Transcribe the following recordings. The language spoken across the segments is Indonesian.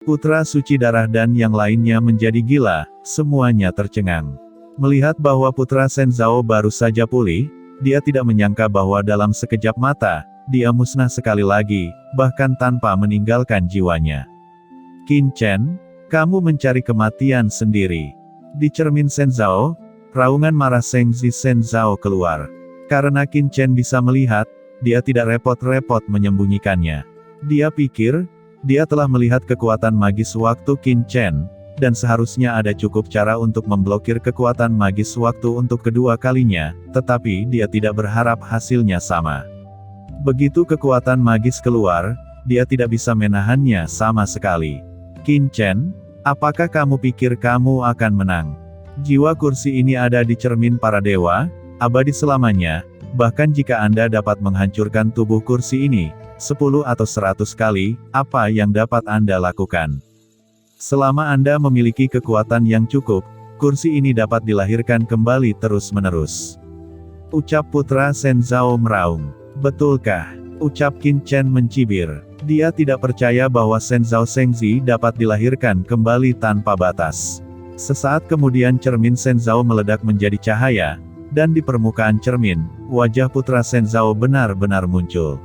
Putra suci darah dan yang lainnya menjadi gila, semuanya tercengang. Melihat bahwa putra Shenzhou baru saja pulih, dia tidak menyangka bahwa dalam sekejap mata, dia musnah sekali lagi, bahkan tanpa meninggalkan jiwanya. Qin Chen, kamu mencari kematian sendiri. Di cermin Shenzhou, raungan marah Shengzi Shenzhou keluar. Karena Qin Chen bisa melihat, dia tidak repot-repot menyembunyikannya. Dia pikir, dia telah melihat kekuatan magis waktu Qin Chen, dan seharusnya ada cukup cara untuk memblokir kekuatan magis waktu untuk kedua kalinya, tetapi dia tidak berharap hasilnya sama. Begitu kekuatan magis keluar, dia tidak bisa menahannya sama sekali. Qin Chen, apakah kamu pikir kamu akan menang? Jiwa kursi ini ada di cermin para dewa, abadi selamanya, bahkan jika Anda dapat menghancurkan tubuh kursi ini, 10 atau 100 kali, apa yang dapat Anda lakukan? Selama Anda memiliki kekuatan yang cukup, kursi ini dapat dilahirkan kembali terus-menerus. Ucap putra Shenzhou meraung. Betulkah? Ucap Qin Chen mencibir. Dia tidak percaya bahwa Shenzhou Shengzi dapat dilahirkan kembali tanpa batas. Sesaat kemudian cermin Shenzhou meledak menjadi cahaya, dan di permukaan cermin, wajah putra Shenzhou benar-benar muncul.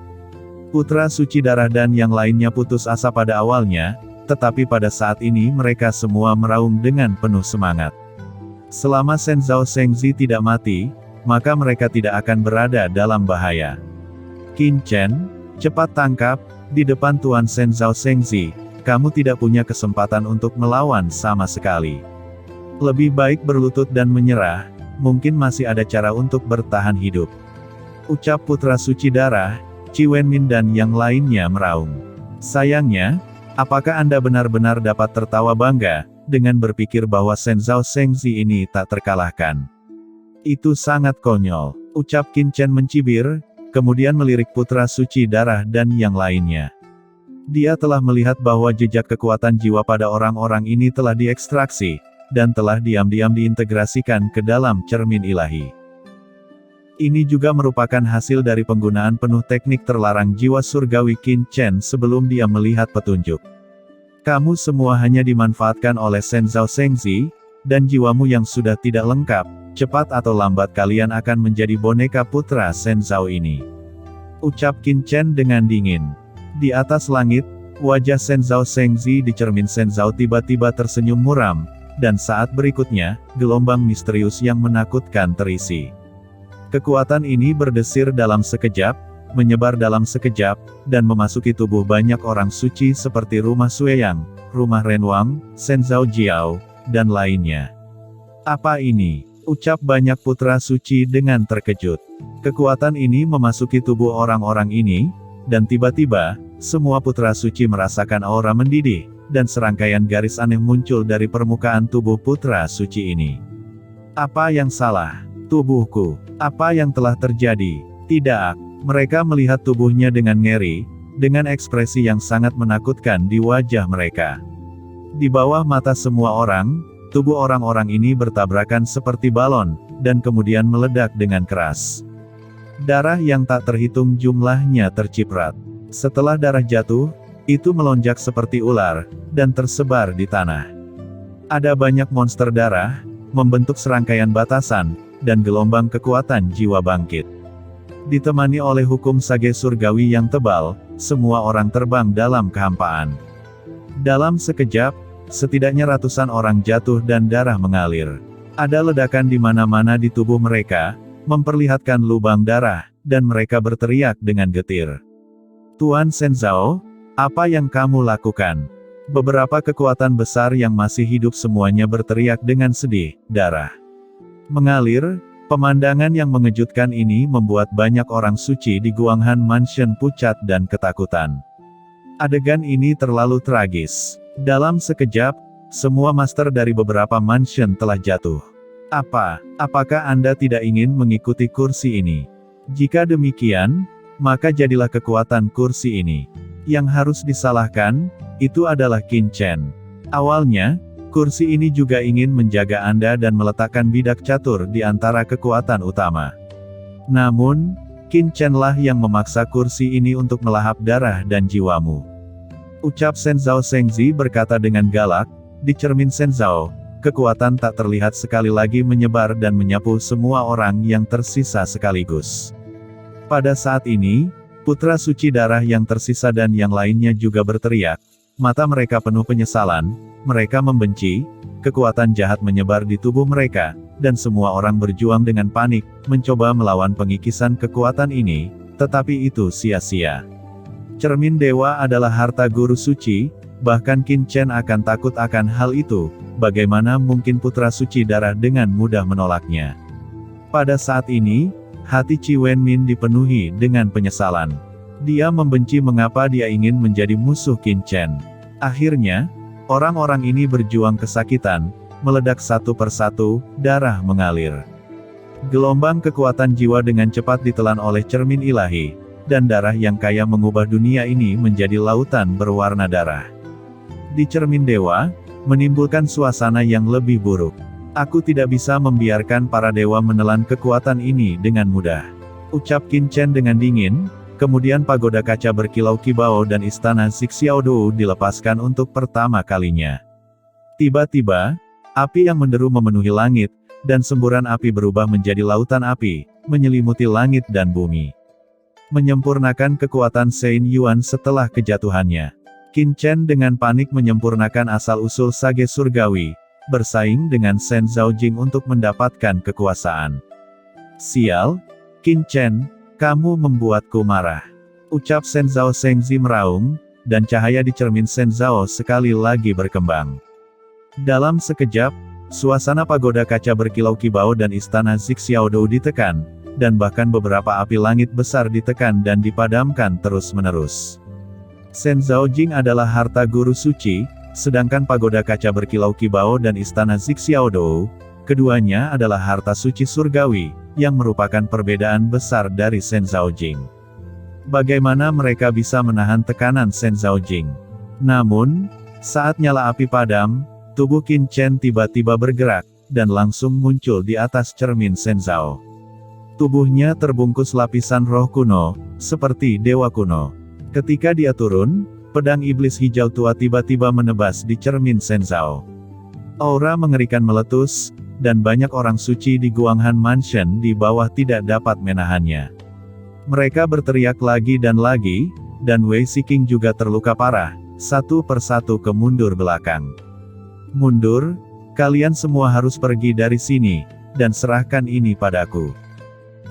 Putra suci darah dan yang lainnya putus asa pada awalnya, tetapi pada saat ini mereka semua meraung dengan penuh semangat. Selama Shenzhou Shengzi tidak mati, maka mereka tidak akan berada dalam bahaya. Qin Chen, cepat tangkap, di depan Tuan Shenzhou Shengzi, kamu tidak punya kesempatan untuk melawan sama sekali. Lebih baik berlutut dan menyerah, mungkin masih ada cara untuk bertahan hidup. Ucap putra suci darah, Qi Wenmin dan yang lainnya meraung. Sayangnya, apakah Anda benar-benar dapat tertawa bangga, dengan berpikir bahwa Shenzhou Shengzi ini tak terkalahkan? Itu sangat konyol, ucap Qin Chen mencibir, kemudian melirik putra suci darah dan yang lainnya. Dia telah melihat bahwa jejak kekuatan jiwa pada orang-orang ini telah diekstraksi, dan telah diam-diam diintegrasikan ke dalam cermin ilahi. Ini juga merupakan hasil dari penggunaan penuh teknik terlarang jiwa surgawi Qin Chen sebelum dia melihat petunjuk. Kamu semua hanya dimanfaatkan oleh Shenzhou Shengzi, dan jiwamu yang sudah tidak lengkap, cepat atau lambat kalian akan menjadi boneka putra Shenzhou ini. Ucap Qin Chen dengan dingin. Di atas langit, wajah Shenzhou Shengzi di cermin Shenzhou tiba-tiba tersenyum muram, dan saat berikutnya, gelombang misterius yang menakutkan terisi. Kekuatan ini berdesir dalam sekejap, menyebar dalam sekejap, dan memasuki tubuh banyak orang suci seperti rumah Sueyang, rumah Renwang, Shenzhou Jiao, dan lainnya. Apa ini? Ucap banyak putra suci dengan terkejut. Kekuatan ini memasuki tubuh orang-orang ini, dan tiba-tiba, semua putra suci merasakan aura mendidih, dan serangkaian garis aneh muncul dari permukaan tubuh putra suci ini. Apa yang salah? Tubuhku. Apa yang telah terjadi? Tidak. Mereka melihat tubuhnya dengan ngeri, dengan ekspresi yang sangat menakutkan di wajah mereka. Di bawah mata semua orang, tubuh orang-orang ini bertabrakan seperti balon, dan kemudian meledak dengan keras. Darah yang tak terhitung jumlahnya terciprat. Setelah darah jatuh, itu melonjak seperti ular, dan tersebar di tanah. Ada banyak monster darah, membentuk serangkaian batasan, dan gelombang kekuatan jiwa bangkit. Ditemani oleh hukum sage surgawi yang tebal, semua orang terbang dalam kehampaan. Dalam sekejap, setidaknya ratusan orang jatuh dan darah mengalir. Ada ledakan di mana-mana di tubuh mereka, memperlihatkan lubang darah, dan mereka berteriak dengan getir. Tuan Shenzhou, apa yang kamu lakukan? Beberapa kekuatan besar yang masih hidup semuanya berteriak dengan sedih, darah mengalir. Pemandangan yang mengejutkan ini membuat banyak orang suci di Guanghan Mansion pucat dan ketakutan. Adegan ini terlalu tragis. Dalam sekejap, semua master dari beberapa mansion telah jatuh. Apakah Anda tidak ingin mengikuti kursi ini? Jika demikian, maka jadilah kekuatan kursi ini. Yang harus disalahkan, itu adalah Qin Chen. Awalnya, kursi ini juga ingin menjaga Anda dan meletakkan bidak catur di antara kekuatan utama. Namun, Qin Chen lah yang memaksa kursi ini untuk melahap darah dan jiwamu. Ucap Senzhao Shengzi berkata dengan galak, di cermin Senzhao, kekuatan tak terlihat sekali lagi menyebar dan menyapu semua orang yang tersisa sekaligus. Pada saat ini, putra suci darah yang tersisa dan yang lainnya juga berteriak, mata mereka penuh penyesalan, mereka membenci, kekuatan jahat menyebar di tubuh mereka, dan semua orang berjuang dengan panik, mencoba melawan pengikisan kekuatan ini, tetapi itu sia-sia. Cermin dewa adalah harta guru suci, bahkan Qin Chen akan takut akan hal itu, bagaimana mungkin putra suci darah dengan mudah menolaknya. Pada saat ini, hati Qi Wenmin dipenuhi dengan penyesalan. Dia membenci mengapa dia ingin menjadi musuh Qin Chen. Akhirnya, orang-orang ini berjuang kesakitan, meledak satu persatu, darah mengalir. Gelombang kekuatan jiwa dengan cepat ditelan oleh cermin ilahi, dan darah yang kaya mengubah dunia ini menjadi lautan berwarna darah. Di cermin dewa, menimbulkan suasana yang lebih buruk. Aku tidak bisa membiarkan para dewa menelan kekuatan ini dengan mudah. Ucap Qin Chen dengan dingin, kemudian pagoda kaca berkilau-kibau dan istana Xiaodou dilepaskan untuk pertama kalinya. Tiba-tiba, api yang menderu memenuhi langit, dan semburan api berubah menjadi lautan api, menyelimuti langit dan bumi. Menyempurnakan kekuatan Shen Yuan setelah kejatuhannya. Qin Chen dengan panik menyempurnakan asal-usul sage surgawi, bersaing dengan Shen Zhaojing untuk mendapatkan kekuasaan. Sial, Qin Chen, kamu membuatku marah. Ucap Senzhao Shengzi meraung, dan cahaya di cermin Senzhao sekali lagi berkembang. Dalam sekejap, suasana pagoda kaca berkilau-kibau dan istana Xiaodou ditekan, dan bahkan beberapa api langit besar ditekan dan dipadamkan terus-menerus. Shen Zhaojing adalah harta guru suci, sedangkan pagoda kaca berkilau-kibau dan istana Xiaodou, keduanya adalah harta suci surgawi, yang merupakan perbedaan besar dari Shen Zhaojing. Bagaimana mereka bisa menahan tekanan Shen Zhaojing? Namun, saat nyala api padam, tubuh Qin Chen tiba-tiba bergerak, dan langsung muncul di atas cermin Senzhao. Tubuhnya terbungkus lapisan roh kuno, seperti dewa kuno. Ketika dia turun, pedang iblis hijau tua tiba-tiba menebas di cermin Senzhao. Aura mengerikan meletus, dan banyak orang suci di Guanghan Mansion di bawah tidak dapat menahannya. Mereka berteriak lagi, dan Wei Shiqing juga terluka parah, satu persatu ke mundur belakang. Mundur, kalian semua harus pergi dari sini, dan serahkan ini padaku.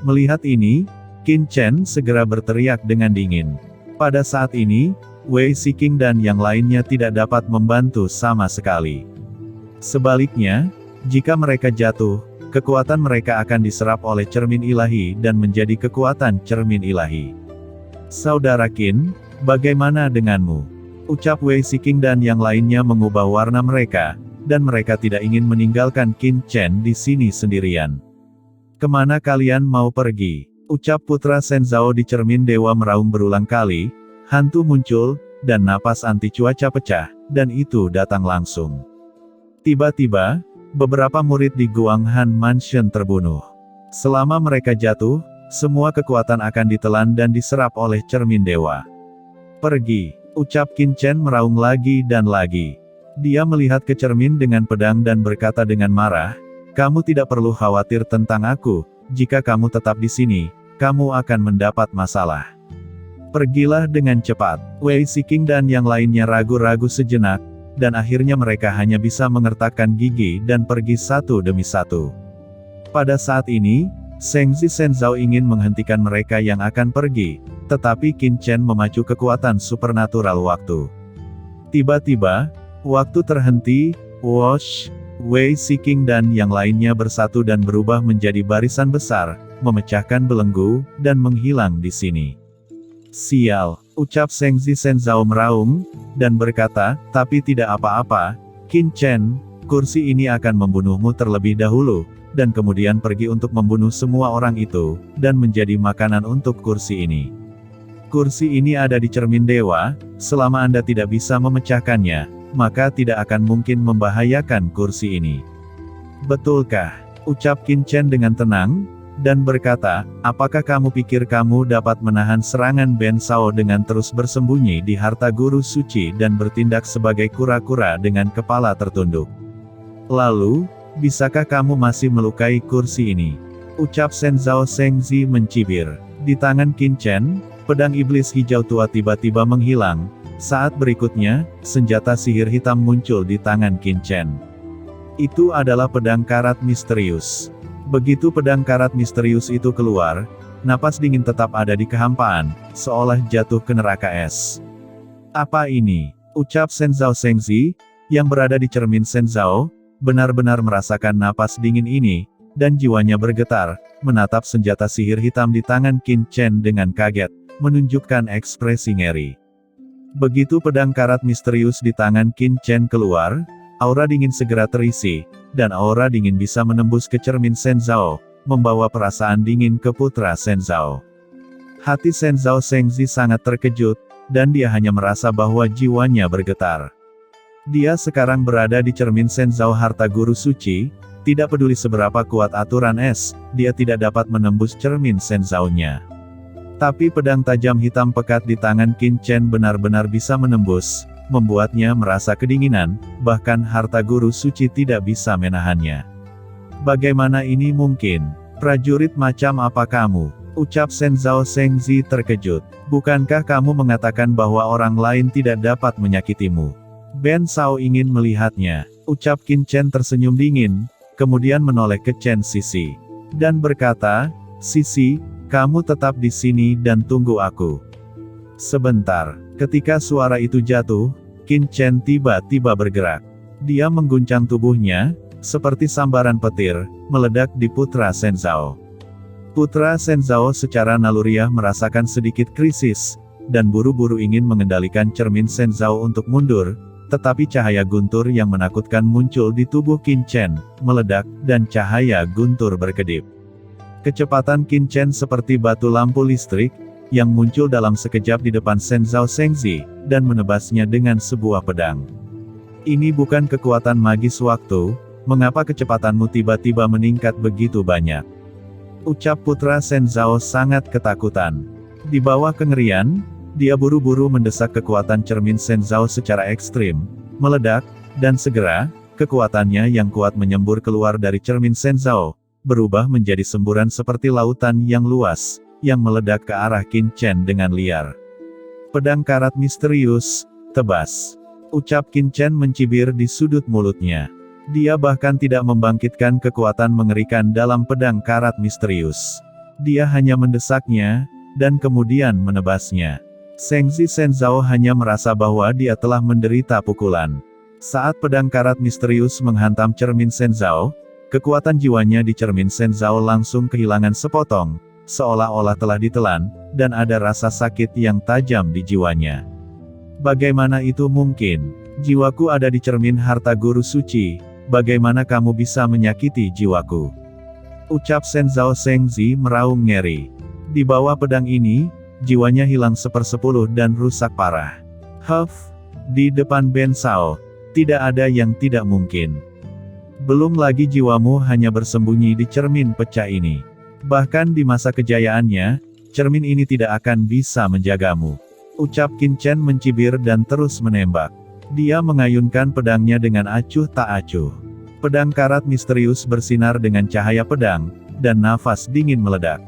Melihat ini, Qin Chen segera berteriak dengan dingin. Pada saat ini, Wei Shiqing dan yang lainnya tidak dapat membantu sama sekali. Sebaliknya, jika mereka jatuh, kekuatan mereka akan diserap oleh cermin ilahi dan menjadi kekuatan cermin ilahi. Saudara Qin, bagaimana denganmu? Ucap Wei Shiqing dan yang lainnya mengubah warna mereka, dan mereka tidak ingin meninggalkan Qin Chen di sini sendirian. Kemana kalian mau pergi? Ucap putra Senzhao di cermin dewa meraung berulang kali, hantu muncul, dan napas anti cuaca pecah, dan itu datang langsung. Tiba-tiba, beberapa murid di Guanghan Mansion terbunuh. Selama mereka jatuh, semua kekuatan akan ditelan dan diserap oleh cermin dewa. Pergi, ucap Qin Chen meraung lagi dan lagi. Dia melihat ke cermin dengan pedang dan berkata dengan marah, kamu tidak perlu khawatir tentang aku, jika kamu tetap di sini, kamu akan mendapat masalah. Pergilah dengan cepat. Wei Shiqing dan yang lainnya ragu-ragu sejenak, dan akhirnya mereka hanya bisa mengertakkan gigi dan pergi satu demi satu. Pada saat ini, Shengzi Senzhao ingin menghentikan mereka yang akan pergi, tetapi Qin Chen memacu kekuatan supernatural waktu. Tiba-tiba, waktu terhenti, whoosh, Wei Shiqing dan yang lainnya bersatu dan berubah menjadi barisan besar, memecahkan belenggu, dan menghilang di sini. Sial, ucap Shengzi Senzhao meraung, dan berkata, tapi tidak apa-apa, Qin Chen, kursi ini akan membunuhmu terlebih dahulu, dan kemudian pergi untuk membunuh semua orang itu, dan menjadi makanan untuk kursi ini. Kursi ini ada di cermin dewa, selama Anda tidak bisa memecahkannya, maka tidak akan mungkin membahayakan kursi ini. Betulkah? Ucap Qin Chen dengan tenang, dan berkata, apakah kamu pikir kamu dapat menahan serangan Ben Sao dengan terus bersembunyi di harta guru suci dan bertindak sebagai kura-kura dengan kepala tertunduk? Lalu, bisakah kamu masih melukai kursi ini? Ucap Shen Zhao Shengzi mencibir. Di tangan Qin Chen, pedang iblis hijau tua tiba-tiba menghilang. Saat berikutnya, senjata sihir hitam muncul di tangan Qin Chen. Itu adalah pedang karat misterius. Begitu pedang karat misterius itu keluar, napas dingin tetap ada di kehampaan, seolah jatuh ke neraka es. Apa ini? Ucap Shen Zhao Shengzi, yang berada di cermin Shen Zhao, benar-benar merasakan napas dingin ini, dan jiwanya bergetar, menatap senjata sihir hitam di tangan Qin Chen dengan kaget, menunjukkan ekspresi ngeri. Begitu pedang karat misterius di tangan Qin Chen keluar, aura dingin segera terisi, dan aura dingin bisa menembus ke cermin Shen Zhao, membawa perasaan dingin ke putra Shen Zhao. Hati Shen Zhao Shengzi sangat terkejut, dan dia hanya merasa bahwa jiwanya bergetar. Dia sekarang berada di cermin Shen Zhao harta guru suci, tidak peduli seberapa kuat aturan es, dia tidak dapat menembus cermin Shen Zhao-nya. Tapi pedang tajam hitam pekat di tangan Qin Chen benar-benar bisa menembus, membuatnya merasa kedinginan, bahkan harta guru suci tidak bisa menahannya. Bagaimana ini mungkin? Prajurit macam apa kamu? Ucap Shen Zhao Shengzi terkejut. Bukankah kamu mengatakan bahwa orang lain tidak dapat menyakitimu? Ben Sao ingin melihatnya. Ucap Qin Chen tersenyum dingin, kemudian menoleh ke Chen Sisi. Dan berkata, Sisi, kamu tetap di sini dan tunggu aku. Sebentar. Ketika suara itu jatuh, Qin Chen tiba-tiba bergerak. Dia mengguncang tubuhnya, seperti sambaran petir, meledak di putra Shen Zhao. Putra Shen Zhao secara naluriah merasakan sedikit krisis, dan buru-buru ingin mengendalikan cermin Shen Zhao untuk mundur, tetapi cahaya guntur yang menakutkan muncul di tubuh Qin Chen, meledak, dan cahaya guntur berkedip. Kecepatan Qin Chen seperti batu lampu listrik, yang muncul dalam sekejap di depan Shen Zhao Shengzi, dan menebasnya dengan sebuah pedang. Ini bukan kekuatan magis waktu, mengapa kecepatanmu tiba-tiba meningkat begitu banyak? Ucap putra Shen Zhao sangat ketakutan. Di bawah kengerian, dia buru-buru mendesak kekuatan cermin Shen Zhao secara ekstrim, meledak, dan segera, kekuatannya yang kuat menyembur keluar dari cermin Shen Zhao, berubah menjadi semburan seperti lautan yang luas, yang meledak ke arah Qin Chen dengan liar. Pedang karat misterius, tebas. Ucap Qin Chen mencibir di sudut mulutnya. Dia bahkan tidak membangkitkan kekuatan mengerikan dalam pedang karat misterius. Dia hanya mendesaknya, dan kemudian menebasnya. Shengzi Shen Zhao hanya merasa bahwa dia telah menderita pukulan. Saat pedang karat misterius menghantam cermin Shen Zhao, kekuatan jiwanya di cermin Shen Zhao langsung kehilangan sepotong, seolah-olah telah ditelan, dan ada rasa sakit yang tajam di jiwanya. Bagaimana itu mungkin? Jiwaku ada di cermin harta guru suci, bagaimana kamu bisa menyakiti jiwaku? Ucap Shen Zhao Shengzi meraung ngeri. Di bawah pedang ini, jiwanya hilang 1/10 dan rusak parah. Di depan Ben Sao, tidak ada yang tidak mungkin. Belum lagi jiwamu hanya bersembunyi di cermin pecah ini. Bahkan di masa kejayaannya, cermin ini tidak akan bisa menjagamu. Ucap Qin Chen mencibir dan terus menembak. Dia mengayunkan pedangnya dengan acuh tak acuh. Pedang karat misterius bersinar dengan cahaya pedang, dan nafas dingin meledak.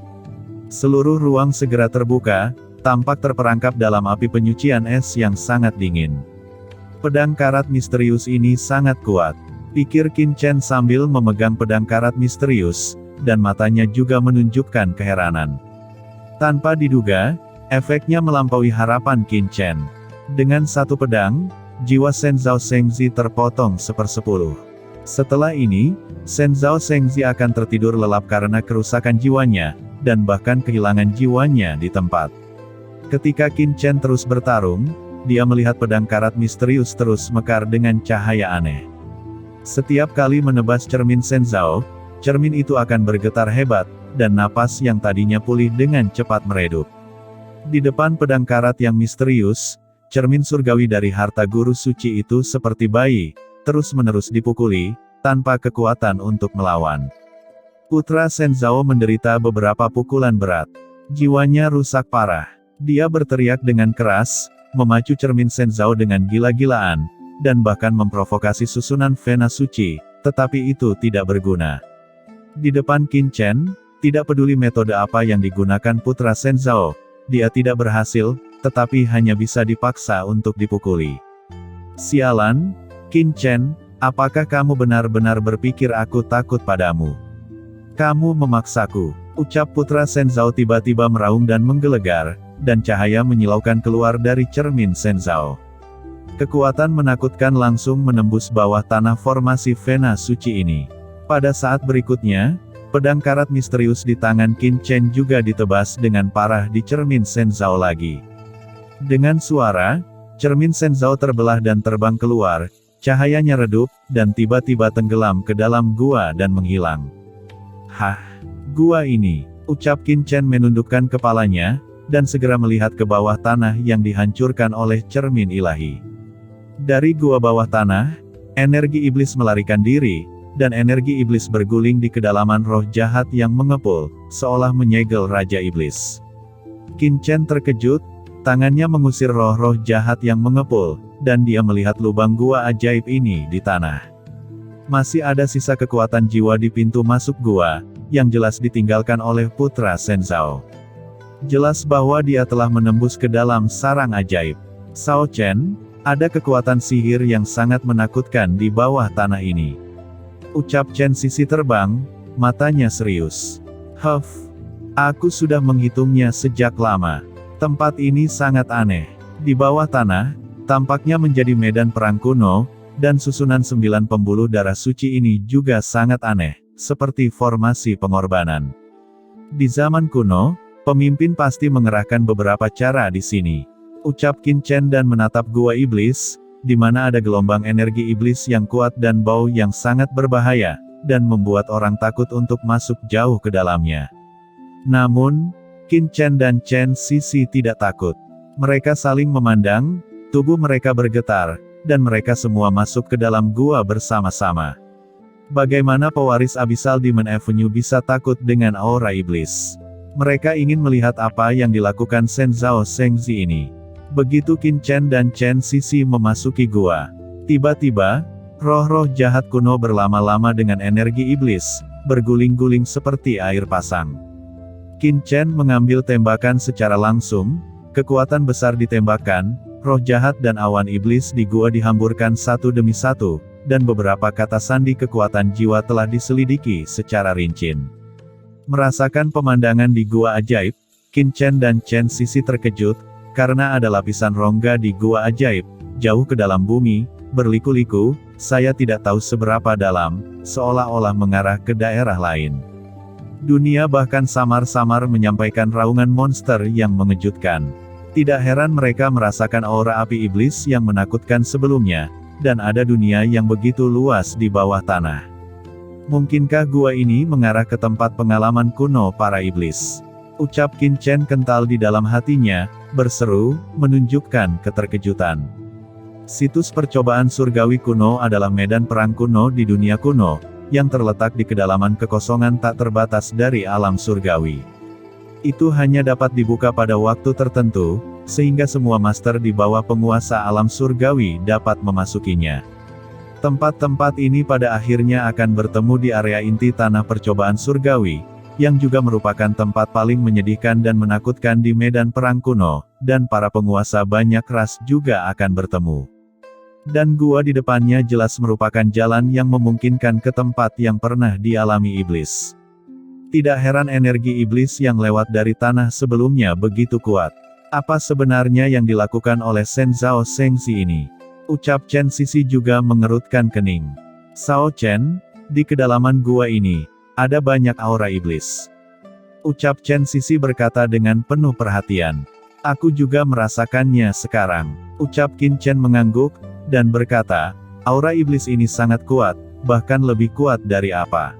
Seluruh ruang segera terbuka, tampak terperangkap dalam api penyucian es yang sangat dingin. Pedang karat misterius ini sangat kuat, pikir Qin Chen sambil memegang pedang karat misterius, dan matanya juga menunjukkan keheranan. Tanpa diduga, efeknya melampaui harapan Qin Chen. Dengan satu pedang, jiwa Shen Zhao Shengzi terpotong 1/10. Setelah ini, Shen Zhao Shengzi akan tertidur lelap karena kerusakan jiwanya, dan bahkan kehilangan jiwanya di tempat. Ketika Qin Chen terus bertarung, dia melihat pedang karat misterius terus mekar dengan cahaya aneh. Setiap kali menebas cermin Shen Zhao, cermin itu akan bergetar hebat, dan napas yang tadinya pulih dengan cepat meredup. Di depan pedang karat yang misterius, cermin surgawi dari harta guru suci itu seperti bayi, terus-menerus dipukuli, tanpa kekuatan untuk melawan. Putra Senzhao menderita beberapa pukulan berat. Jiwanya rusak parah. Dia berteriak dengan keras, memacu cermin Senzhao dengan gila-gilaan, dan bahkan memprovokasi susunan Vena Suci, tetapi itu tidak berguna. Di depan Qin Chen, tidak peduli metode apa yang digunakan Putra Senzhao, dia tidak berhasil, tetapi hanya bisa dipaksa untuk dipukuli. Sialan, Qin Chen, apakah kamu benar-benar berpikir aku takut padamu? Kamu memaksaku, ucap Putra Senzhao tiba-tiba meraung dan menggelegar, dan cahaya menyilaukan keluar dari cermin Senzhao. Kekuatan menakutkan langsung menembus bawah tanah formasi Vena Suci ini. Pada saat berikutnya, pedang karat misterius di tangan Qin Chen juga ditebas dengan parah di cermin Senzhao lagi. Dengan suara, cermin Senzhao terbelah dan terbang keluar, cahayanya redup, dan tiba-tiba tenggelam ke dalam gua dan menghilang. Hah, gua ini, ucap Qin Chen menundukkan kepalanya, dan segera melihat ke bawah tanah yang dihancurkan oleh cermin ilahi. Dari gua bawah tanah, energi iblis melarikan diri, dan energi iblis berguling di kedalaman roh jahat yang mengepul, seolah menyegel Raja Iblis. Qin Chen terkejut, tangannya mengusir roh-roh jahat yang mengepul, dan dia melihat lubang gua ajaib ini di tanah. Masih ada sisa kekuatan jiwa di pintu masuk gua, yang jelas ditinggalkan oleh Putra Senzhao. Jelas bahwa dia telah menembus ke dalam sarang ajaib. Sao Chen, ada kekuatan sihir yang sangat menakutkan di bawah tanah ini. Ucap Chen Sisi terbang, matanya serius. Huff, aku sudah menghitungnya sejak lama. Tempat ini sangat aneh. Di bawah tanah, tampaknya menjadi medan perang kuno, dan susunan 9 pembuluh darah suci ini juga sangat aneh, seperti formasi pengorbanan. Di zaman kuno, pemimpin pasti mengerahkan beberapa cara di sini. Ucap Qin Chen dan menatap gua iblis, di mana ada gelombang energi iblis yang kuat dan bau yang sangat berbahaya, dan membuat orang takut untuk masuk jauh ke dalamnya. Namun, Qin Chen dan Chen Sisi tidak takut. Mereka saling memandang, tubuh mereka bergetar, dan mereka semua masuk ke dalam gua bersama-sama. Bagaimana pewaris Abyssal Demon Avenue bisa takut dengan aura iblis? Mereka ingin melihat apa yang dilakukan Senzhao Shengzi ini. Begitu Qin Chen dan Chen Sisi memasuki gua, tiba-tiba, roh-roh jahat kuno berlama-lama dengan energi iblis, berguling-guling seperti air pasang. Qin Chen mengambil tembakan secara langsung, kekuatan besar ditembakkan, roh jahat dan awan iblis di gua dihamburkan satu demi satu, dan beberapa kata sandi kekuatan jiwa telah diselidiki secara rinci. Merasakan pemandangan di gua ajaib, Qin Chen dan Chen Sisi terkejut, karena ada lapisan rongga di gua ajaib, jauh ke dalam bumi, berliku-liku, saya tidak tahu seberapa dalam, seolah-olah mengarah ke daerah lain. Dunia bahkan samar-samar menyampaikan raungan monster yang mengejutkan. Tidak heran mereka merasakan aura api iblis yang menakutkan sebelumnya, dan ada dunia yang begitu luas di bawah tanah. Mungkinkah gua ini mengarah ke tempat pengalaman kuno para iblis? Ucap Qin Chen kental di dalam hatinya, berseru, menunjukkan keterkejutan. Situs percobaan surgawi kuno adalah medan perang kuno di dunia kuno, yang terletak di kedalaman kekosongan tak terbatas dari alam surgawi. Itu hanya dapat dibuka pada waktu tertentu, sehingga semua master di bawah penguasa alam surgawi dapat memasukinya. Tempat-tempat ini pada akhirnya akan bertemu di area inti tanah percobaan surgawi, yang juga merupakan tempat paling menyedihkan dan menakutkan di medan perang kuno, dan para penguasa banyak ras juga akan bertemu. Dan gua di depannya jelas merupakan jalan yang memungkinkan ke tempat yang pernah dialami iblis. Tidak heran energi iblis yang lewat dari tanah sebelumnya begitu kuat. Apa sebenarnya yang dilakukan oleh Senzhao Shengzi ini? Ucap Chen Sisi juga mengerutkan kening. Sao Chen, di kedalaman gua ini, ada banyak aura iblis. Ucap Chen Sisi berkata dengan penuh perhatian. Aku juga merasakannya sekarang. Ucap Qin Chen mengangguk, dan berkata, aura iblis ini sangat kuat, bahkan lebih kuat dari apa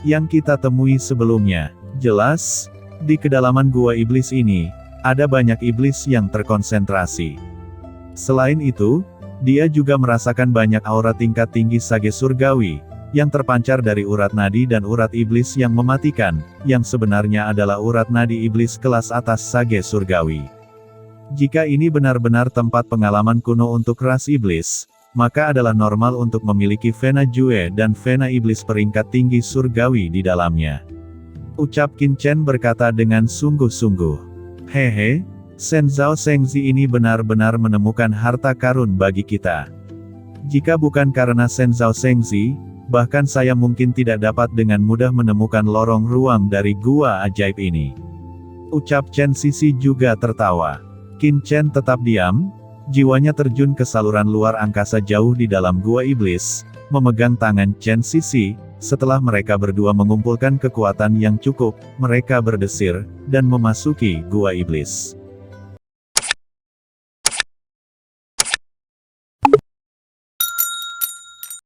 yang kita temui sebelumnya. Jelas, di kedalaman gua iblis ini, ada banyak iblis yang terkonsentrasi. Selain itu, dia juga merasakan banyak aura tingkat tinggi sage surgawi, yang terpancar dari urat nadi dan urat iblis yang mematikan, yang sebenarnya adalah urat nadi iblis kelas atas sage surgawi. Jika ini benar-benar tempat pengalaman kuno untuk ras iblis, maka adalah normal untuk memiliki vena Jue dan vena iblis peringkat tinggi surgawi di dalamnya. Ucap Qin Chen berkata dengan sungguh-sungguh. Hehe, Shen Zhao Shengzi ini benar-benar menemukan harta karun bagi kita. Jika bukan karena Shen Zhao Shengzi, bahkan saya mungkin tidak dapat dengan mudah menemukan lorong ruang dari gua ajaib ini. Ucap Chen Sisi juga tertawa. Qin Chen tetap diam, jiwanya terjun ke saluran luar angkasa jauh di dalam gua iblis, memegang tangan Chen Sisi. Setelah mereka berdua mengumpulkan kekuatan yang cukup, mereka berdesir, dan memasuki gua iblis.